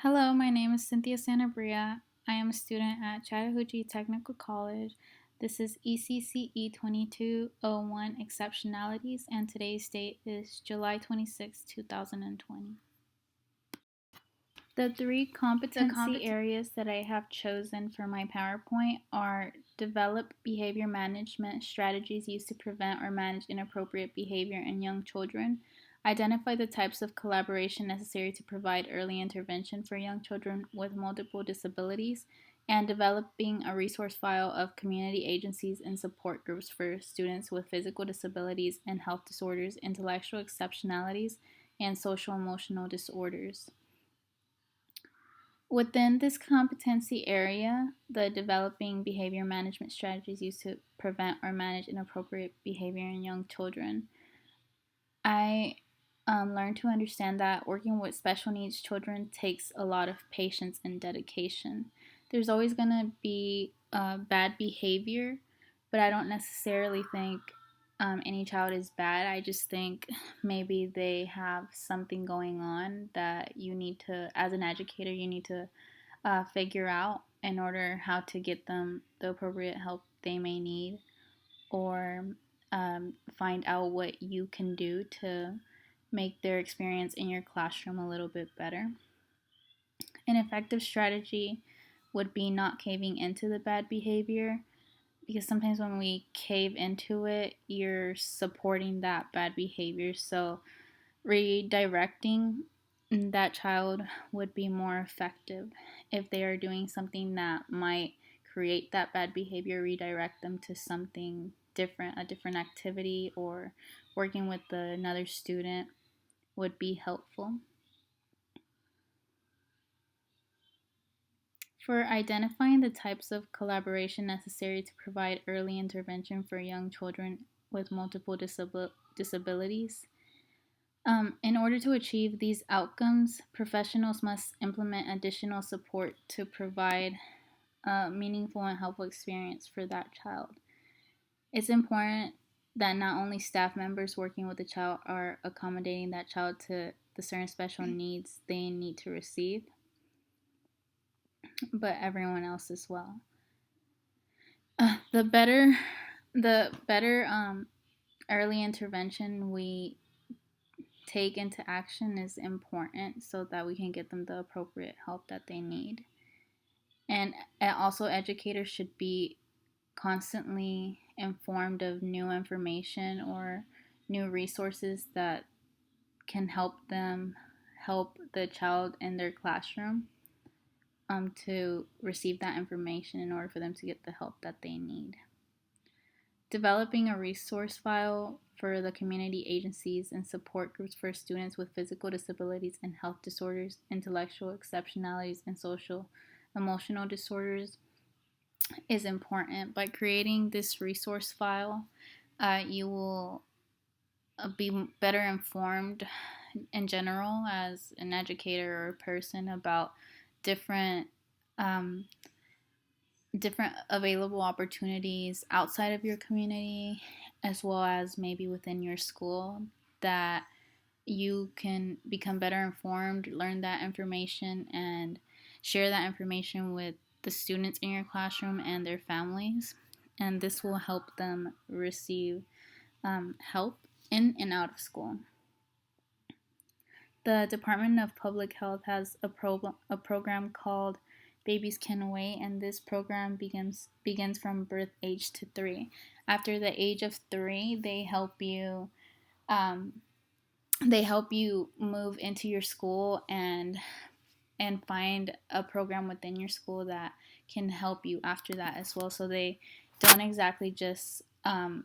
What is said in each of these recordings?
Hello, my name is Cynthia Sanabria. I am a student at Chattahoochee Technical College. This is ECCE 2201 Exceptionalities, and today's date is July 26, 2020. The three competency areas that I have chosen for my PowerPoint are develop behavior management strategies used to prevent or manage inappropriate behavior in young children, identify the types of collaboration necessary to provide early intervention for young children with multiple disabilities, and developing a resource file of community agencies and support groups for students with physical disabilities and health disorders, intellectual exceptionalities, and social emotional disorders. Within this competency area, the developing behavior management strategies used to prevent or manage inappropriate behavior in young children, I learned to understand that working with special needs children takes a lot of patience and dedication. There's always going to be bad behavior, but I don't necessarily think any child is bad. I just think maybe they have something going on that you need to, as an educator, you need to figure out in order how to get them the appropriate help they may need, or find out what you can do to make their experience in your classroom a little bit better. An effective strategy would be not caving into the bad behavior, because sometimes when we cave into it, you're supporting that bad behavior. So redirecting that child would be more effective. If they are doing something that might create that bad behavior, redirect them to something different, a different activity, or working with another student would be helpful. For identifying the types of collaboration necessary to provide early intervention for young children with multiple disabilities, in order to achieve these outcomes, professionals must implement additional support to provide a meaningful and helpful experience for that child. It's important that not only staff members working with the child are accommodating that child to the certain special needs they need to receive, but everyone else as well. The better early intervention we take into action is important so that we can get them the appropriate help that they need. And also, educators should be constantly informed of new information or new resources that can help them help the child in their classroom to receive that information in order for them to get the help that they need. Developing a resource file for the community agencies and support groups for students with physical disabilities and health disorders, intellectual exceptionalities, and social emotional disorders is important. By creating this resource file, you will be better informed in general as an educator or a person about different um, different available opportunities outside of your community, as well as maybe within your school, that you can become better informed, learn that information, and share that information with the students in your classroom and their families. And this will help them receive help in and out of school. The Department of Public Health has a program called Babies Can Wait, and this program begins from birth age to 3. After the age of 3, um, they help you move into your school and find a program within your school that can help you after that as well. So they don't exactly just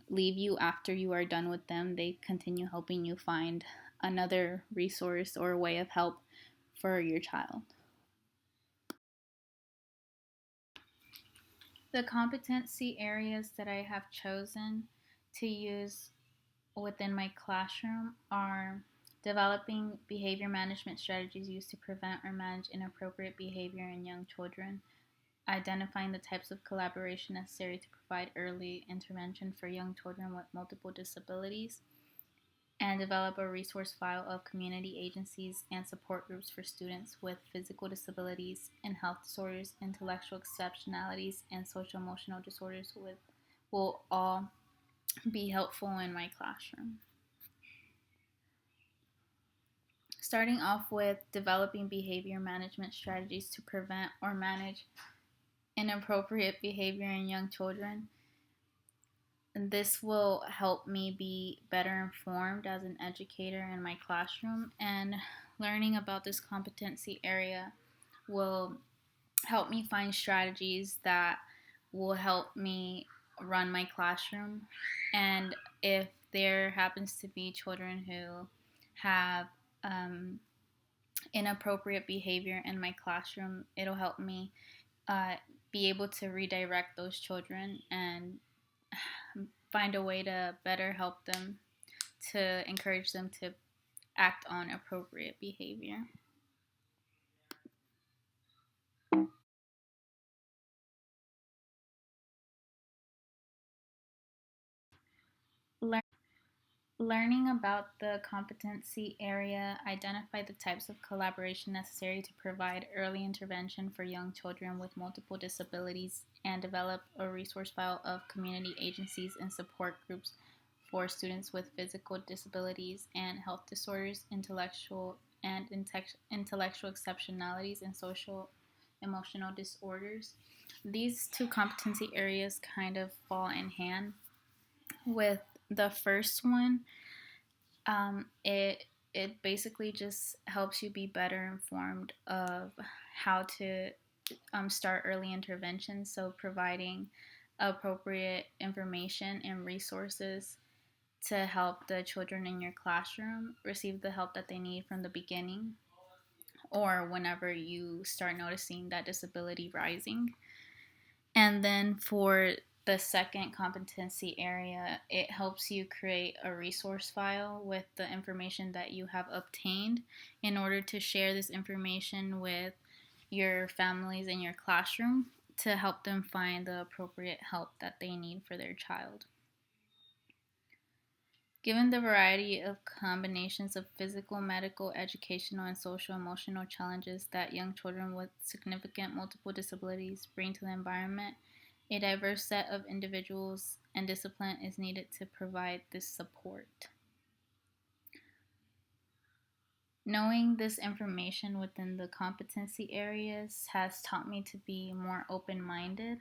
leave you after you are done with them. They continue helping you find another resource or way of help for your child. The competency areas that I have chosen to use within my classroom are developing behavior management strategies used to prevent or manage inappropriate behavior in young children, identifying the types of collaboration necessary to provide early intervention for young children with multiple disabilities, and develop a resource file of community agencies and support groups for students with physical disabilities and health disorders, intellectual exceptionalities, and social emotional disorders will all be helpful in my classroom. Starting off with developing behavior management strategies to prevent or manage inappropriate behavior in young children. And this will help me be better informed as an educator in my classroom, and learning about this competency area will help me find strategies that will help me run my classroom. And if there happens to be children who have inappropriate behavior in my classroom, it'll help me uh, be able to redirect those children and find a way to better help them, to encourage them to act on appropriate behavior. Learning about the competency area, identify the types of collaboration necessary to provide early intervention for young children with multiple disabilities, and develop a resource file of community agencies and support groups for students with physical disabilities and health disorders, intellectual exceptionalities, and social emotional disorders. These two competency areas kind of fall in hand. With the first one, it basically just helps you be better informed of how to start early intervention. So providing appropriate information and resources to help the children in your classroom receive the help that they need from the beginning, or whenever you start noticing that disability rising. And then for the second competency area, it helps you create a resource file with the information that you have obtained in order to share this information with your families in your classroom to help them find the appropriate help that they need for their child. Given the variety of combinations of physical, medical, educational, and social emotional challenges that young children with significant multiple disabilities bring to the environment, a diverse set of individuals and discipline is needed to provide this support. Knowing this information within the competency areas has taught me to be more open minded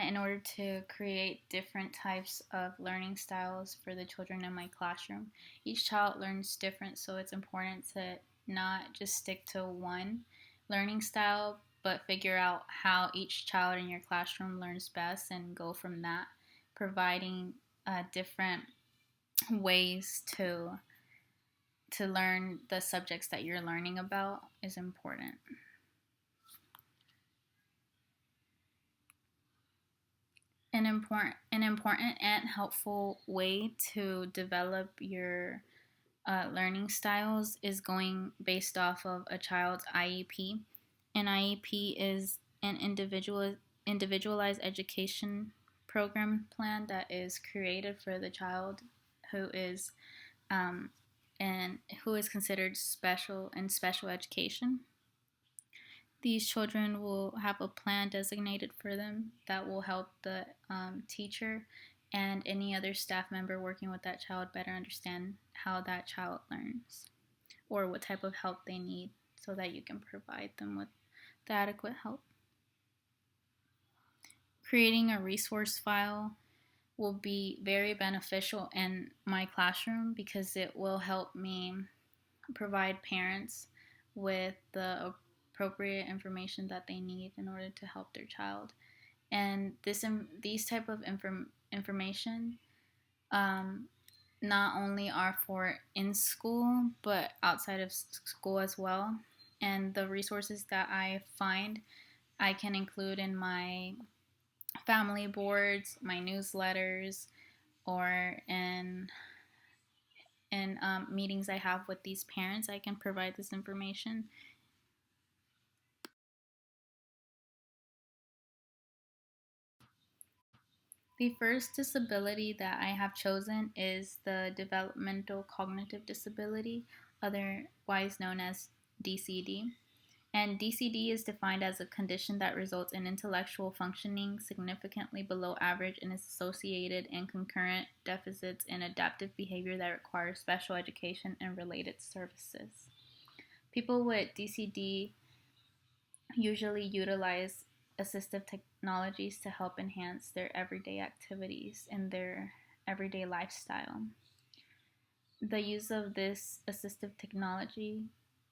in order to create different types of learning styles for the children in my classroom. Each child learns different, so it's important to not just stick to one learning style, but figure out how each child in your classroom learns best and go from that. Providing different ways to learn the subjects that you're learning about is important. An important and helpful way to develop your learning styles is going based off of a child's IEP. An IEP is an individualized education program plan that is created for the child who is um, and who is considered special in special education. These children will have a plan designated for them that will help the teacher and any other staff member working with that child better understand how that child learns or what type of help they need, so that you can provide them with the adequate help. Creating a resource file will be very beneficial in my classroom because it will help me provide parents with the appropriate information that they need in order to help their child. And these type of information um, not only are for in school but outside of school as well. And the resources that I find, I can include in my family boards, my newsletters, or in meetings I have with these parents. I can provide this information. The first disability that I have chosen is the developmental cognitive disability, otherwise known as DCD. And DCD is defined as a condition that results in intellectual functioning significantly below average and is associated and concurrent deficits in adaptive behavior that require special education and related services. People with DCD usually utilize assistive technologies to help enhance their everyday activities and their everyday lifestyle. The use of this assistive technology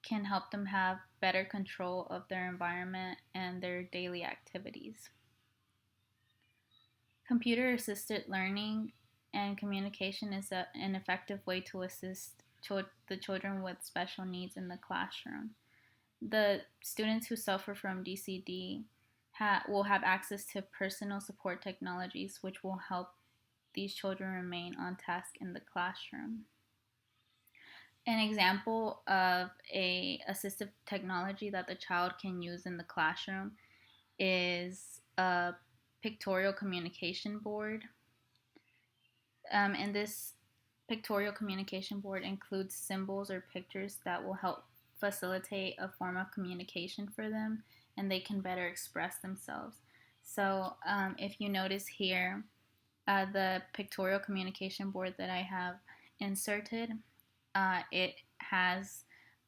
can help them have better control of their environment and their daily activities. Computer assisted learning and communication is an effective way to assist the children with special needs in the classroom. The students who suffer from DCD will have access to personal support technologies, which will help these children remain on task in the classroom. An example of a assistive technology that the child can use in the classroom is a pictorial communication board. And this pictorial communication board includes symbols or pictures that will help facilitate a form of communication for them and they can better express themselves. So, if you notice here, the pictorial communication board that I have inserted, it has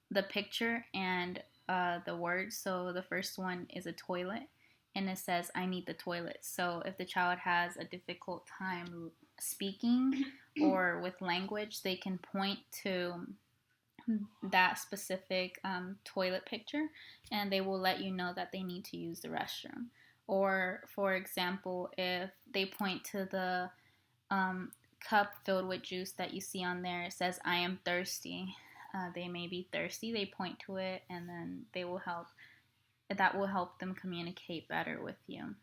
the picture and the words. So the first one is a toilet, and it says, I need the toilet. So if the child has a difficult time speaking or with language, they can point to that specific toilet picture and they will let you know that they need to use the restroom. Or, for example, if they point to the cup filled with juice that you see on there, it says, I am thirsty. They may be thirsty, they point to it, and then that will help them communicate better with you.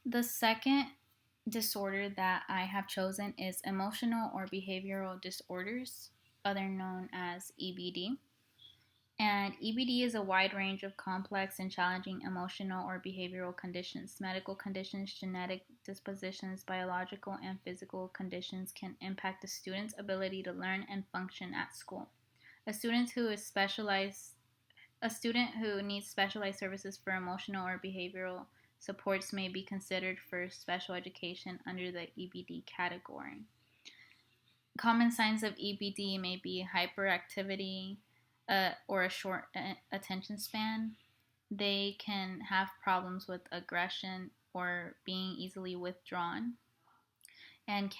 The second disorder that I have chosen is emotional or behavioral disorders, other known as EBD. And EBD is a wide range of complex and challenging emotional or behavioral conditions. Medical conditions, genetic dispositions, biological and physical conditions can impact a student's ability to learn and function at school. A student who is specialized A student who needs specialized services for emotional or behavioral supports may be considered for special education under the EBD category. Common signs of EBD may be hyperactivity or a short attention span. They can have problems with aggression or being easily withdrawn, and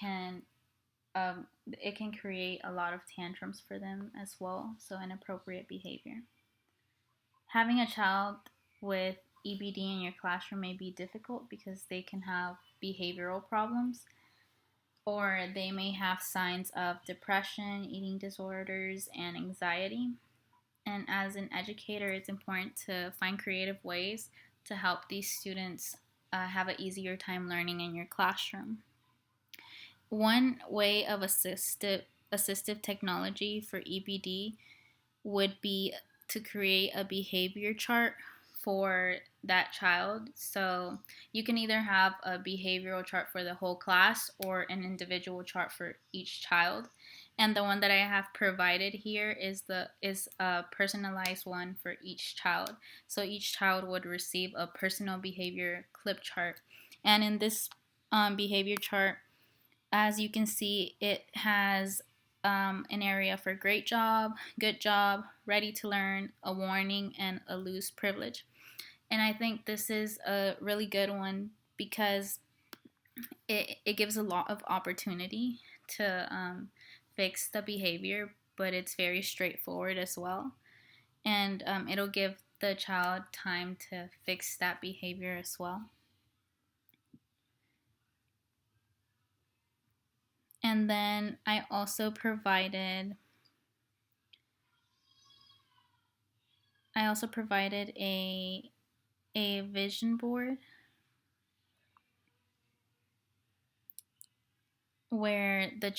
it can create a lot of tantrums for them as well. So inappropriate behavior. Having a child with EBD in your classroom may be difficult because they can have behavioral problems or they may have signs of depression, eating disorders, and anxiety. And as an educator, it's important to find creative ways to help these students have an easier time learning in your classroom. One way of assistive technology for EBD would be to create a behavior chart for that child. So you can either have a behavioral chart for the whole class or an individual chart for each child. And the one that I have provided here is a personalized one for each child. So each child would receive a personal behavior clip chart. And in this behavior chart, as you can see, it has an area for great job, good job, ready to learn, a warning, and a loose privilege. And I think this is a really good one because it gives a lot of opportunity to fix the behavior, but it's very straightforward as well. And it'll give the child time to fix that behavior as well. And then I also provided a vision board where if the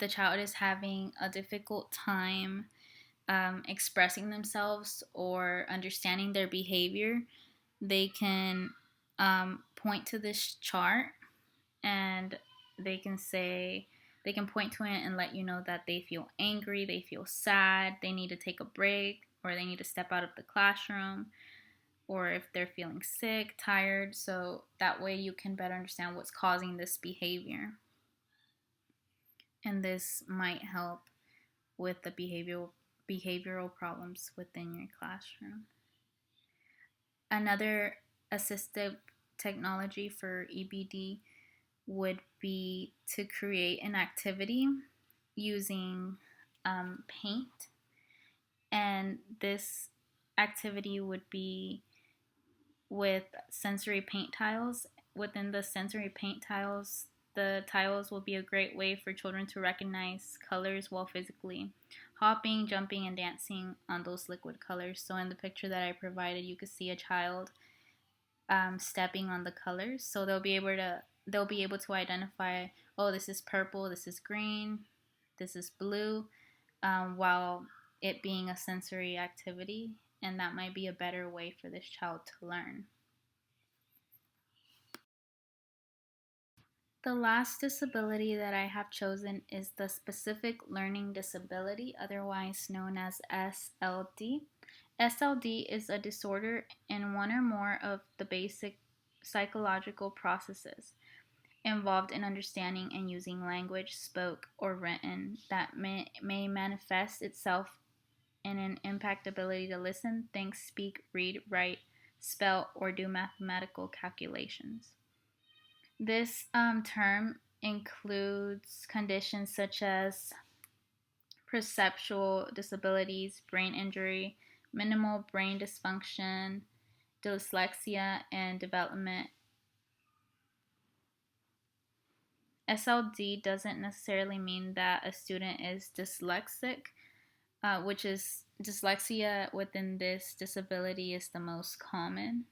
child is having a difficult time expressing themselves or understanding their behavior, they can point to this chart, and they can say, they can point to it and let you know that they feel angry, they feel sad, they need to take a break, or they need to step out of the classroom, or if they're feeling sick, tired. So that way you can better understand what's causing this behavior. And this might help with the behavioral problems within your classroom. Another assistive technology for EBD would be to create an activity using paint. And this activity would be with sensory paint tiles. Within the sensory paint tiles, the tiles will be a great way for children to recognize colors while physically hopping, jumping, and dancing on those liquid colors. So in the picture that I provided, you could see a child stepping on the colors. So they'll be able to identify, oh, this is purple, this is green, this is blue, while it being a sensory activity, and that might be a better way for this child to learn. The last disability that I have chosen is the specific learning disability, otherwise known as SLD. SLD is a disorder in one or more of the basic psychological processes involved in understanding and using language, spoke or written, that may manifest itself in an impact ability to listen, think, speak, read, write, spell, or do mathematical calculations. This term includes conditions such as perceptual disabilities, brain injury, minimal brain dysfunction, dyslexia, and development. SLD doesn't necessarily mean that a student is dyslexic, which is dyslexia within this disability is the most common.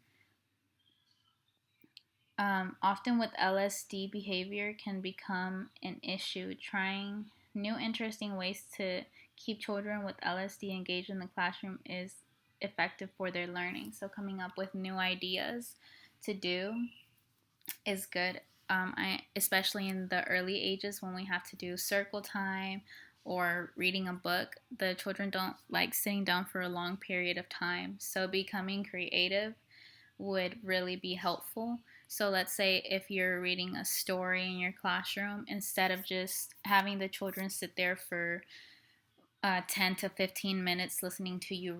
Often with LSD, behavior can become an issue. Trying new interesting ways to keep children with LSD engaged in the classroom is effective for their learning. So coming up with new ideas to do is good. Especially in the early ages when we have to do circle time or reading a book, the children don't like sitting down for a long period of time. So becoming creative would really be helpful. So let's say if you're reading a story in your classroom, instead of just having the children sit there for 10 to 15 minutes listening to you